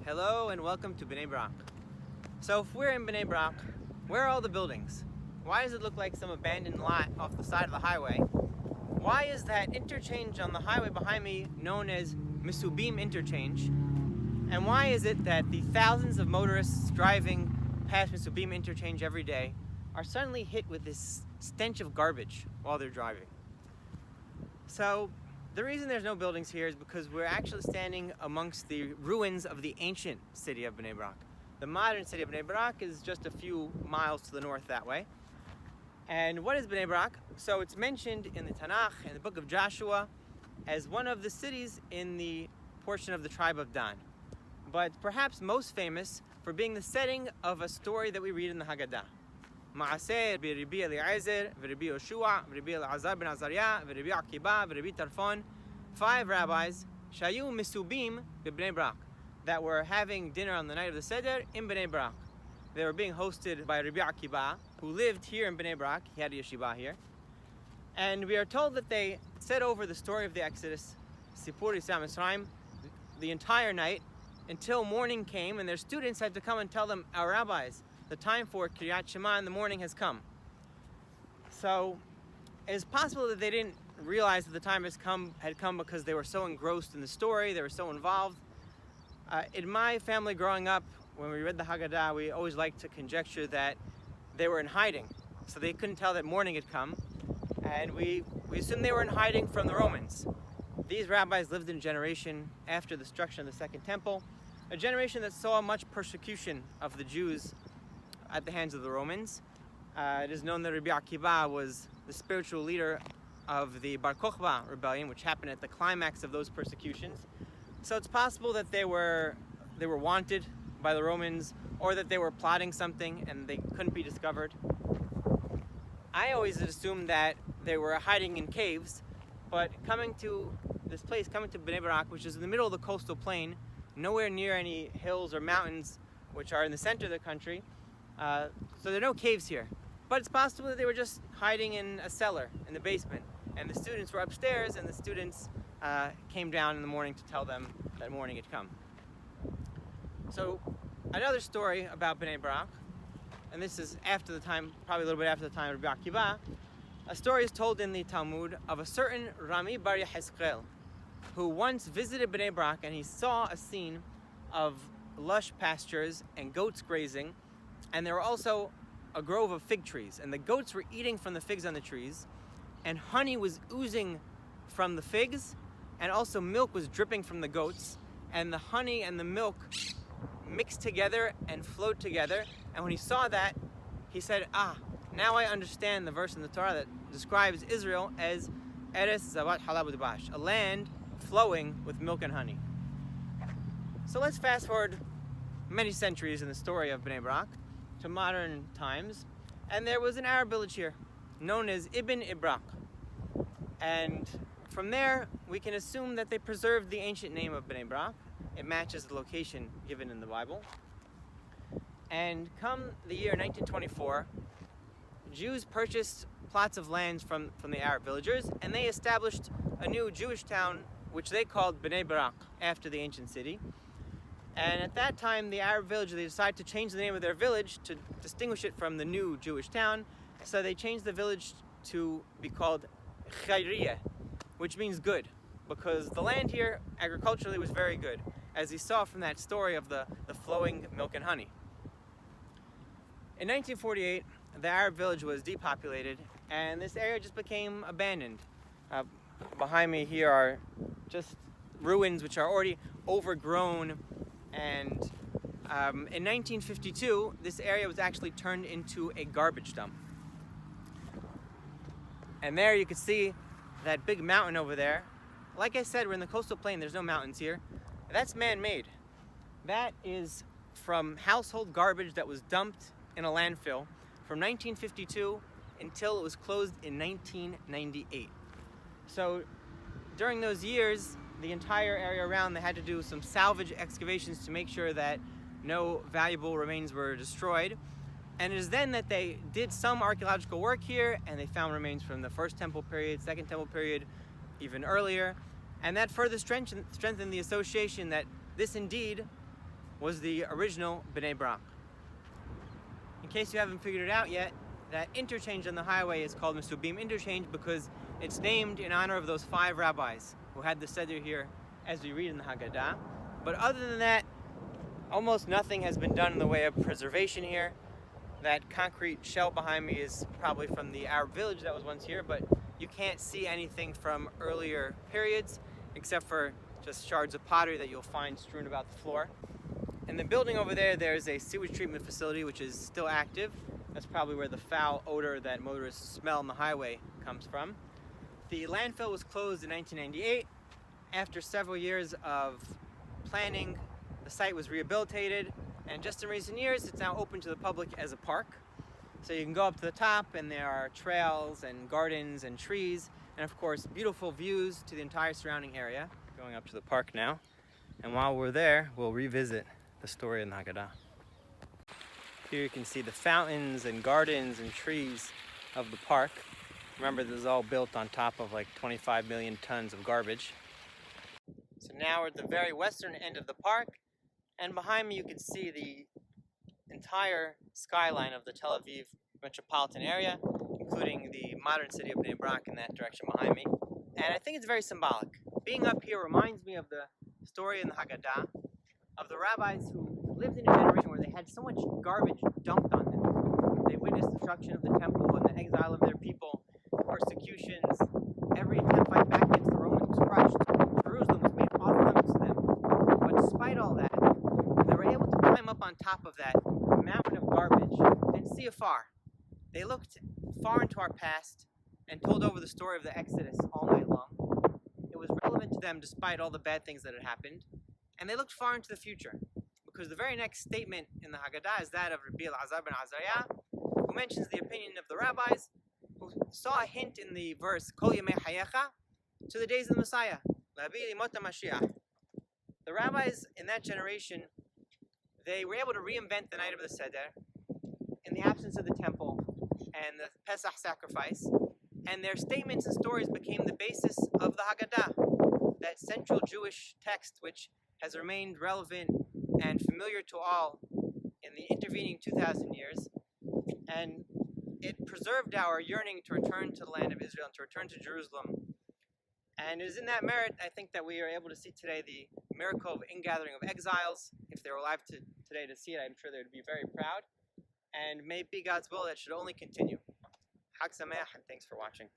Hello and welcome to B'nei Beraq. So if we're in B'nei Beraq, where are all the buildings? Why does it look like some abandoned lot off the side of the highway? Why is that interchange on the highway behind me known as Misubim Interchange? And why is it that the thousands of motorists driving past Misubim Interchange every day are suddenly hit with this stench of garbage while they're driving? So the reason there's no buildings here is because we're actually standing amongst the ruins of the ancient city of B'nei Beraq. The modern city of B'nei Beraq is just a few miles to the north that way. And what is B'nei Beraq? So it's mentioned in the Tanakh, in the book of Joshua, as one of the cities in the portion of the tribe of Dan. But perhaps most famous for being the setting of a story that we read in the Haggadah. Ma'aseh Rabbi Eliezer, Rabbi Yoshua, Rabbi Elazar ben Azariah, Rabbi Akiba, Rabbi Tarfon, 5 rabbis, Shayu Misubim B'nei Beraq, that were having dinner on the night of the Seder in B'nei Beraq. They were being hosted by Rabbi Akiba, who lived here in B'nei Beraq. He had a yeshiva here. And we are told that they said over the story of the Exodus, Sipur Yetziat Mitzrayim, the entire night until morning came, and their students had to come and tell them, our rabbis, the time for Kriyat Shema in the morning has come. So it's possible that they didn't realize that the time had come because they were so engrossed in the story, they were so involved. In my family growing up, when we read the Haggadah, we always liked to conjecture that they were in hiding. So they couldn't tell that morning had come. And we assumed they were in hiding from the Romans. These rabbis lived in a generation after the destruction of the Second Temple, a generation that saw much persecution of the Jews at the hands of the Romans. It is known that Rabbi Akiba was the spiritual leader of the Bar Kokhba rebellion, which happened at the climax of those persecutions. So it's possible that they were wanted by the Romans, or that they were plotting something and they couldn't be discovered. I always assumed that they were hiding in caves, but coming to this place, coming to B'nei Beraq, which is in the middle of the coastal plain, nowhere near any hills or mountains which are in the center of the country, so there are no caves here. But it's possible that they were just hiding in a cellar in the basement, and the students were upstairs, and the students came down in the morning to tell them that morning had come. So another story about B'nei Beraq, and this is after the time, probably a little bit after the time of Rabbi Akiba. A story is told in the Talmud of a certain Rami Bar Yehezkel, who once visited B'nei Beraq, and he saw a scene of lush pastures and goats grazing, and there were also a grove of fig trees, and the goats were eating from the figs on the trees, and honey was oozing from the figs, and also milk was dripping from the goats, and the honey and the milk mixed together and flowed together. And when he saw that, he said, now I understand the verse in the Torah that describes Israel as Eretz Zavat Halab U'Dvash, a land flowing with milk and honey. So let's fast forward many centuries in the story of B'nei Beraq to modern times, and there was an Arab village here known as Ibn Ibraq, and from there we can assume that they preserved the ancient name of B'nei Beraq. It matches the location given in the Bible. And come the year 1924, Jews purchased plots of lands from the Arab villagers, and they established a new Jewish town which they called B'nei Beraq, after the ancient city. And at that time, the Arab village, they decided to change the name of their village to distinguish it from the new Jewish town. So they changed the village to be called Khairiyeh, which means good, because the land here agriculturally was very good, as you saw from that story of the flowing milk and honey. In 1948, the Arab village was depopulated, and this area just became abandoned. Behind me here are just ruins which are already overgrown. And in 1952, this area was actually turned into a garbage dump. And there you can see that big mountain over there. Like I said, we're in the coastal plain, there's no mountains here. That's man-made. That is from household garbage that was dumped in a landfill from 1952 until it was closed in 1998. So during those years, the entire area around, they had to do some salvage excavations to make sure that no valuable remains were destroyed. And it is then that they did some archaeological work here, and they found remains from the First Temple period, Second Temple period, even earlier. And that further strengthened the association that this indeed was the original B'nei Beraq. In case you haven't figured it out yet, that interchange on the highway is called Mesubim Interchange because it's named in honor of those 5 rabbis who had the Seder here, as we read in the Haggadah. But other than that, almost nothing has been done in the way of preservation here. That concrete shell behind me is probably from the Arab village that was once here, but you can't see anything from earlier periods except for just shards of pottery that you'll find strewn about the floor. In the building over there, there's a sewage treatment facility which is still active. That's probably where the foul odor that motorists smell on the highway comes from. The landfill was closed in 1998. After several years of planning, the site was rehabilitated, and just in recent years it's now open to the public as a park. So you can go up to the top and there are trails and gardens and trees and of course beautiful views to the entire surrounding area. Going up to the park now, and while we're there we'll revisit the story in the Haggadah. Here you can see the fountains and gardens and trees of the park. Remember, this is all built on top of like 25 million tons of garbage. So now we're at the very western end of the park, and behind me you can see the entire skyline of the Tel Aviv metropolitan area, including the modern city of B'nei Beraq in that direction behind me. And I think it's very symbolic. Being up here reminds me of the story in the Haggadah of the rabbis who lived in a generation where they had so much garbage dumped on them. They witnessed destruction of the temple and the exile of their people, persecutions. Every attempt to fight back against the Romans was crushed. Jerusalem was made off limits to them. But despite all that, they were able to climb up on top of that mountain of garbage and see afar. They looked far into our past and told over the story of the Exodus all night long. It was relevant to them despite all the bad things that had happened. And they looked far into the future, because the very next statement in the Haggadah is that of Rabbi Elazar ben Azariah, who mentions the opinion of the rabbis, who saw a hint in the verse Kol Yemei Hayecha to the days of the Messiah, L'Habi Limot HaMashiach. The rabbis in that generation, they were able to reinvent the night of the Seder in the absence of the temple and the Pesach sacrifice, and their statements and stories became the basis of the Haggadah, that central Jewish text which has remained relevant and familiar to all in the intervening 2,000 years, and it preserved our yearning to return to the land of Israel and to return to Jerusalem. And it is in that merit, I think, that we are able to see today the miracle of ingathering of exiles. If they were alive today to see it, I'm sure they would be very proud. And may it be God's will that should only continue. Chag Sameach, and thanks for watching.